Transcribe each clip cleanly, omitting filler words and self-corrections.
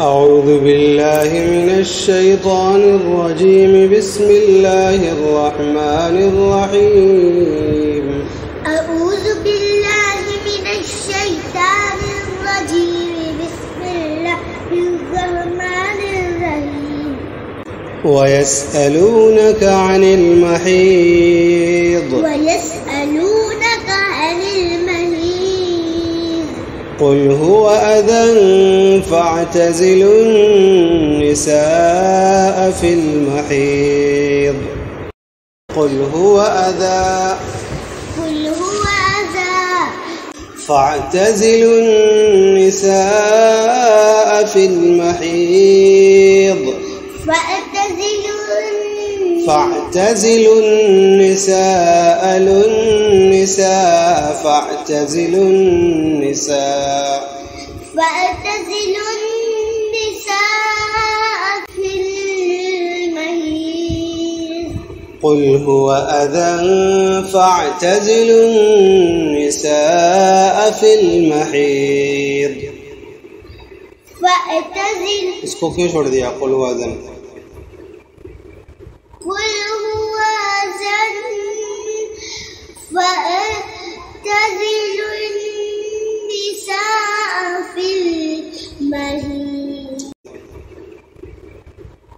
أعوذ بالله من الشيطان الرجيم. بسم الله الرحمن الرحيم. أعوذ بالله من الشيطان الرجيم. بسم الله الرحمن الرحيم. ويسألونك عن المحيض قل هو أذى فاعتزلوا النساء في المحيض. قل هو أذى فاعتزلوا النساء في المحيض. فاعتزلوا النساء فاعتزلوا النساء في المحيض. قل هو أذى فاعتزلوا النساء في المحيض. इसको क्यों छोड़ दिया? قل هو أذى. قل هو أذى فاعتزلوا النساء في المحيض.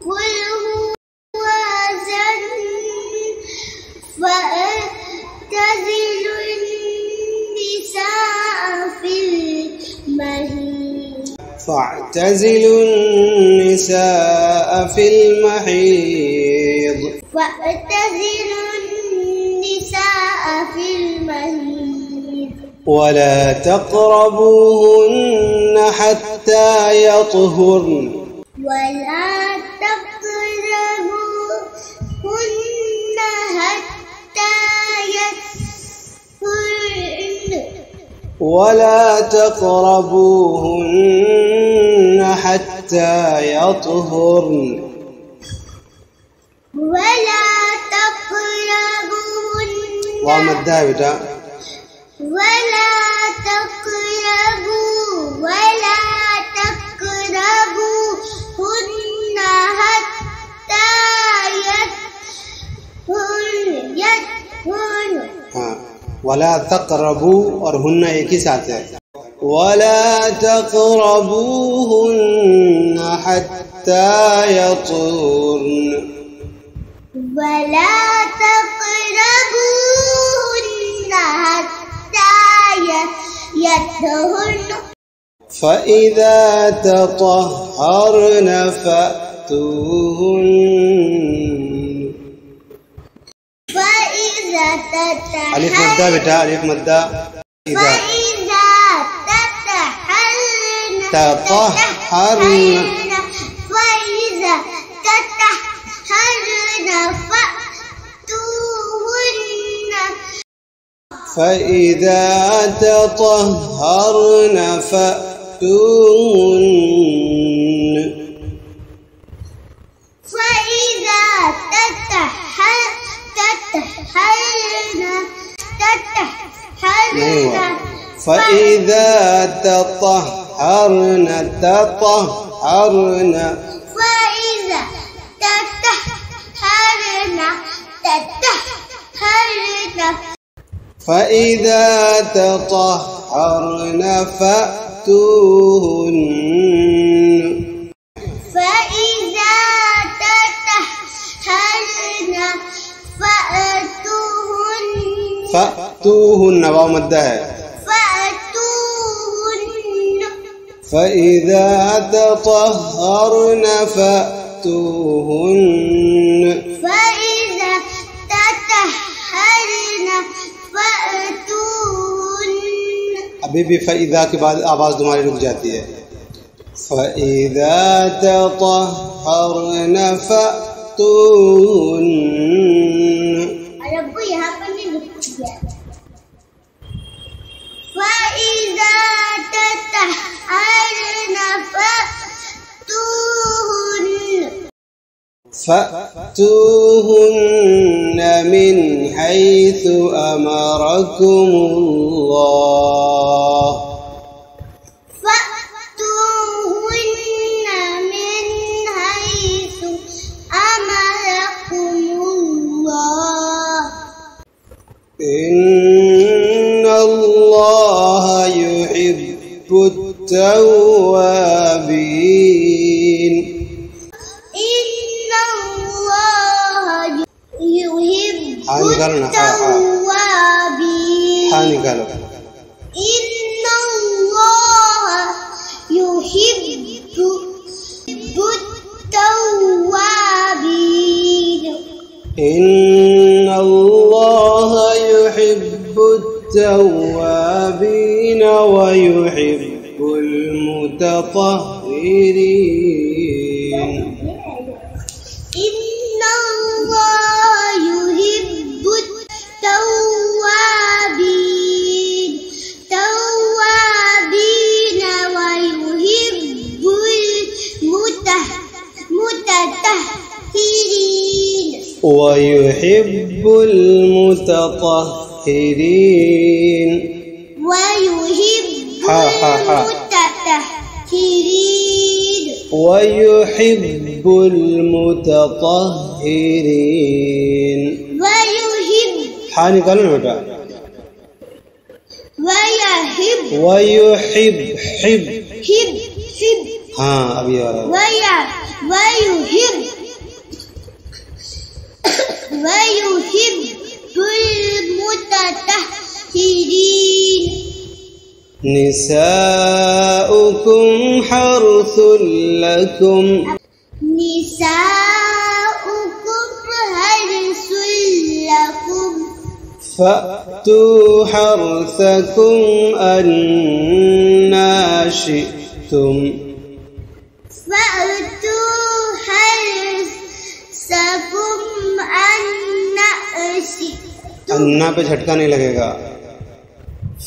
قل هو أذى فاعتزلوا النساء في المحيض. فاعتزلوا النساء في المحيض. ولا تقربوهن حتى يطهرن. ولا تقربوهن حتى يطهرن. وامدها बेटा. ولا تقربوهن حتى يطهرن. हाँ, वला तक़रबू और हुन्ना एक ही साथ है. वला तक़रबूहुन्न हत्ता यतूरन. वला तक़रबूहुन्न हत्ता यतूरन. फ़इज़ा तطهرن फ़أतूहुन्न. अलिफ मद्दा बेटा, अलिफ मद्दा. فإذا تطهرن فإذا تطهرن فأتوهن. فإذا تطهرن فأتوهن. فأتوهن वाव मद्दा है. فإذا تطهرن فأتوهن. अभी भी फ़इज़ा के बाद आवाज़ तुम्हारी रुक जाती है. फ़इज़ा तطهرن फأतूहुन्न. यहाँ पर नहीं रुक गया. फ़इज़ा तطهرن فأتوهن من حيث أمركم الله. فأتوهن التوابين. إن الله يحب التوابين. إن الله يحب التوابين. إن الله يحب التوابين ويحب المتطهرين. إن الله يحب التوابين ويحب المتطهرين. ويحب المتطهرين. हाँ निकालो ना बेटा. ويحب حب हाँ अभी आ रहा है. ويحب المتطهرين. نساؤكم حرث لكم. فأتوا حرثكم أنى شئتم. अन्ना पे झटका नहीं लगेगा.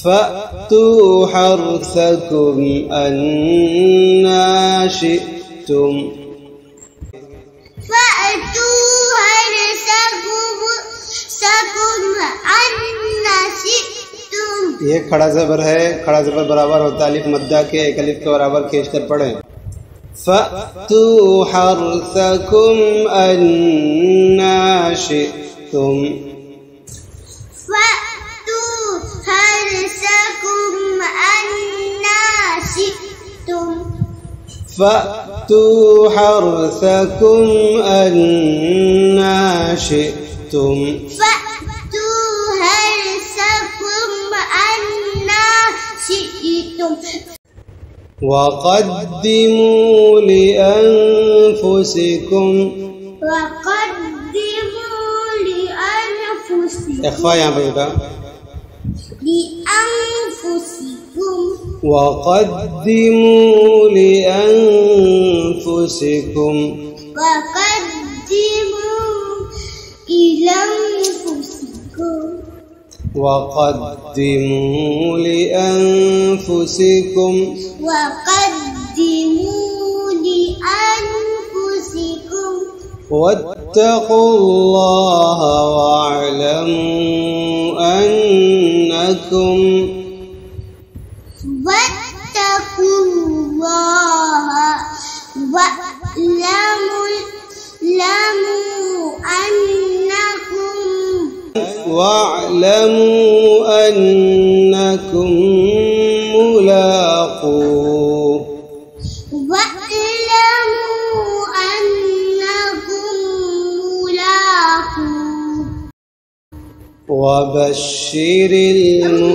فأتوا حرثكم أنى شئتم. ये खड़ा ज़बर है. खड़ा ज़बर बराबर होता है अलिफ मद्दा के. एक अलिफ के बराबर खींच कर पढ़े. فأتوا حرثكم أنى شئتم. فأتوا حرثكم أنى شئتم. وقدموا لأنفسكم. إخفاء यहाँ पर बेटा. وقدموا لأنفسكم. وقدموا لأنفسكم. واتقوا الله واعلموا أنكم. واعلموا أنكم ملاقوه. وبشر المؤمنين.